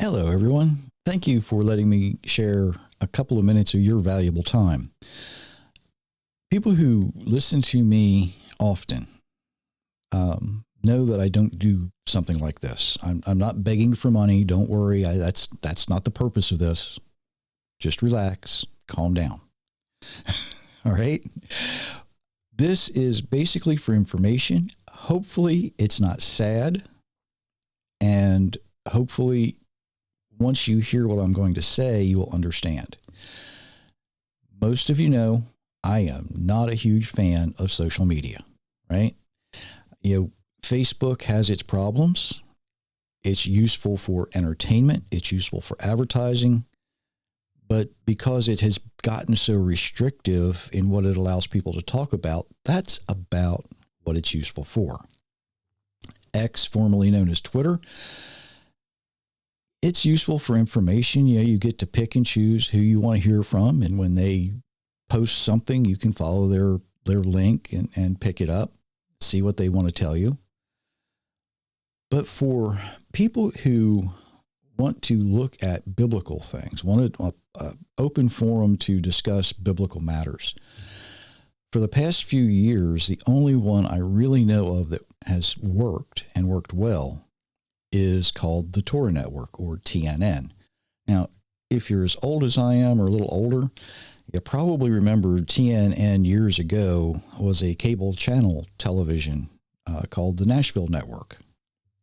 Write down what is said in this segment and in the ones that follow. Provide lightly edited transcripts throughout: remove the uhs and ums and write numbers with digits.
Hello, everyone. Thank you for letting me share a couple of minutes of your valuable time. People who listen to me often know that I don't do something like this. I'm not begging for money. Don't worry. That's not the purpose of this. Just relax, calm down. All right. This is basically for information. Hopefully, it's not sad, and hopefully, once you hear what I'm going to say, you will understand. Most of you know I am not a huge fan of social media, right? Facebook has its problems. It's useful for entertainment. It's useful for advertising. But because it has gotten so restrictive in what it allows people to talk about, that's about what it's useful for. X, formerly known as Twitter, it's useful for information. You get to pick and choose who you want to hear from. And when they post something, you can follow their link and pick it up, see what they want to tell you. But for people who want to look at biblical things, want an open forum to discuss biblical matters, for the past few years, the only one I really know of that has worked and worked well is called the Torah Network, or TNN. Now, if you're as old as I am or a little older, you probably remember TNN years ago was a cable channel television called the Nashville Network.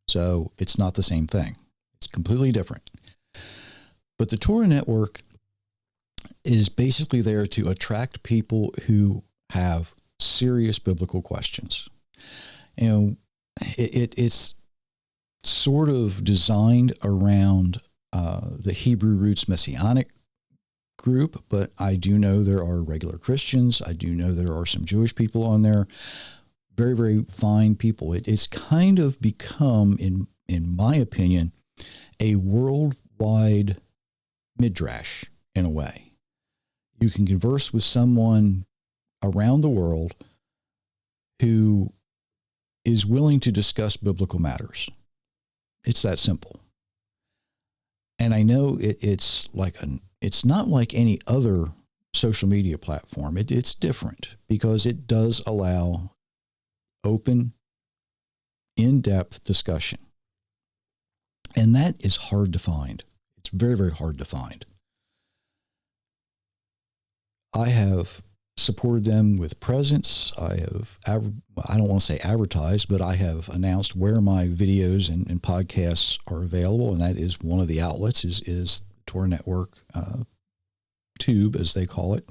So it's not the same thing. It's completely different. But the Torah Network is basically there to attract people who have serious biblical questions. It's sort of designed around the Hebrew roots Messianic group, but I do know there are regular Christians. I do know there are some Jewish people on there. Very, very fine people. It's kind of become, in my opinion, a worldwide midrash in a way. You can converse with someone around the world who is willing to discuss biblical matters. It's that simple. And I know it's not like any other social media platform. It's different because it does allow open, in-depth discussion. And that is hard to find. It's very, very hard to find. I have supported them with presence. I don't want to say advertised, but I have announced where my videos and podcasts are available, and that is one of the outlets is Torah Network Tube, as they call it.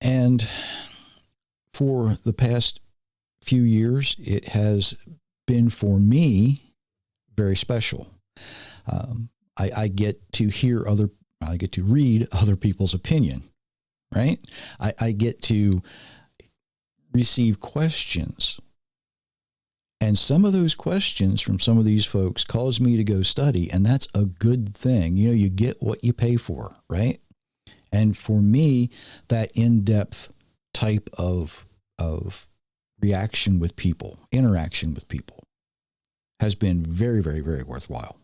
And for the past few years, it has been, for me, very special. I get to read other people's opinion, right? I get to receive questions. And some of those questions from some of these folks cause me to go study, and that's a good thing. You get what you pay for, right? And for me, that in-depth type of interaction with people has been very, very, very worthwhile.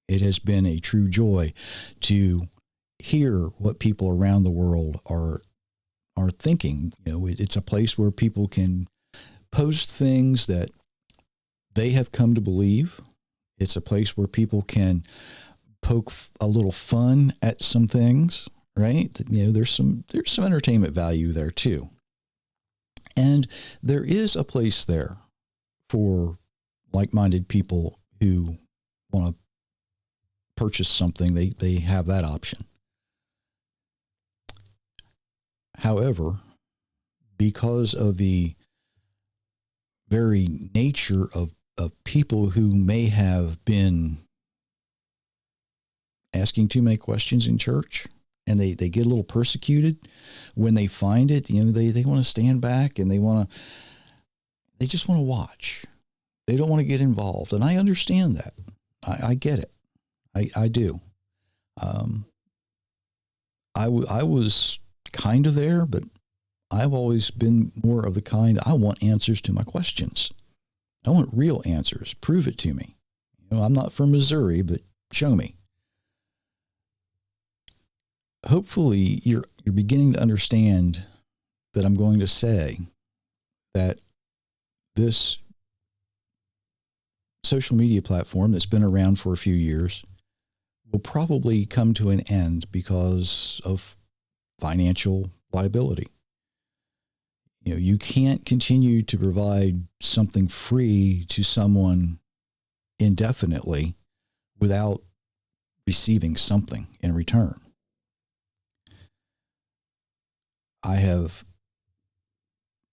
It has been a true joy to hear what people around the world are thinking. It's a place where people can post things that they have come to believe. It's a place where people can poke a little fun at some things, right? There's some entertainment value there too. And there is a place there for like-minded people who want to purchase something. They have that option. However, because of the very nature of people who may have been asking too many questions in church, and they get a little persecuted when they find it, they want to stand back and they just want to watch. They don't want to get involved. And I understand that. I get it. I do. I was kind of there, but I've always been more of the kind, I want answers to my questions. I want real answers. Prove it to me. I'm not from Missouri, but show me. Hopefully you're beginning to understand that I'm going to say that this social media platform that's been around for a few years will probably come to an end because of financial liability. You can't continue to provide something free to someone indefinitely without receiving something in return. I have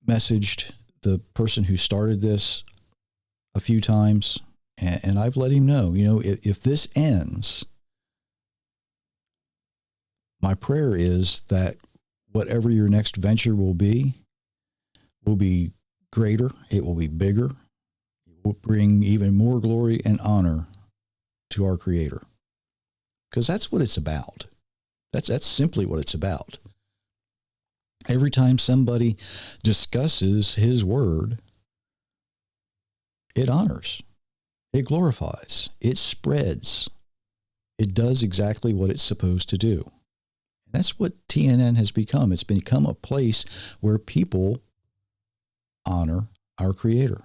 messaged the person who started this a few times, and I've let him know, if this ends, my prayer is that whatever your next venture will be greater, it will be bigger, it will bring even more glory and honor to our Creator. Because that's what it's about. That's simply what it's about. Every time somebody discusses His Word, it honors, it glorifies, it spreads. It does exactly what it's supposed to do. And that's what TNN has become. It's become a place where people honor our Creator.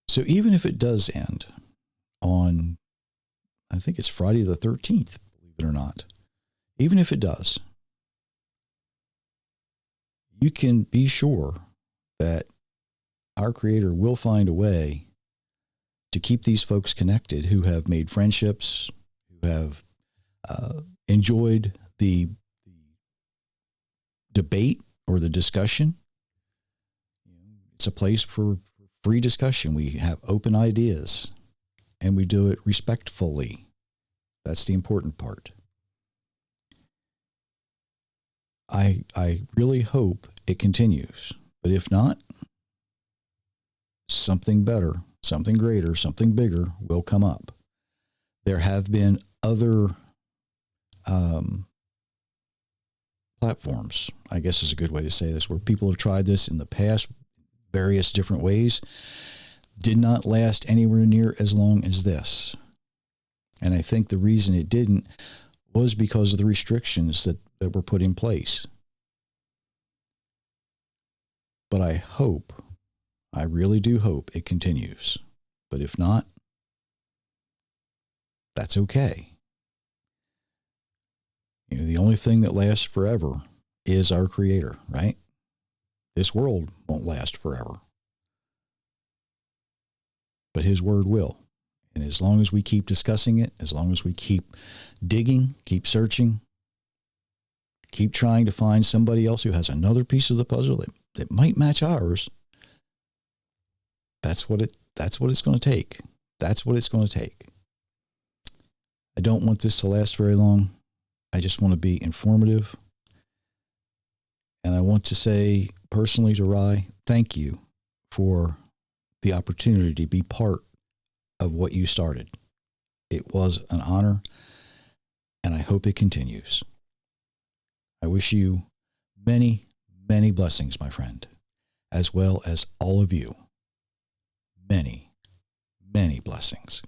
So even if it does end on, I think it's Friday the 13th, believe it or not, even if it does, you can be sure that our Creator will find a way to keep these folks connected who have made friendships, who have enjoyed the debate or the discussion. It's a place for free discussion. We have open ideas, and we do it respectfully. That's the important part. I really hope it continues. But if not, something better, something greater, something bigger will come up. There have been other platforms, I guess is a good way to say this, where people have tried this in the past, various different ways, did not last anywhere near as long as this. And I think the reason it didn't was because of the restrictions that were put in place. But I really do hope it continues. But if not, that's okay. The only thing that lasts forever is our Creator, right? This world won't last forever. But His Word will. And as long as we keep discussing it, as long as we keep digging, keep searching, keep trying to find somebody else who has another piece of the puzzle that might match ours, that's what it's going to take. That's what it's going to take. I don't want this to last very long. I just want to be informative. And I want to say personally to Rye, thank you for the opportunity to be part of what you started. It was an honor, and I hope it continues. I wish you many, many blessings, my friend, as well as all of you. Many, many blessings.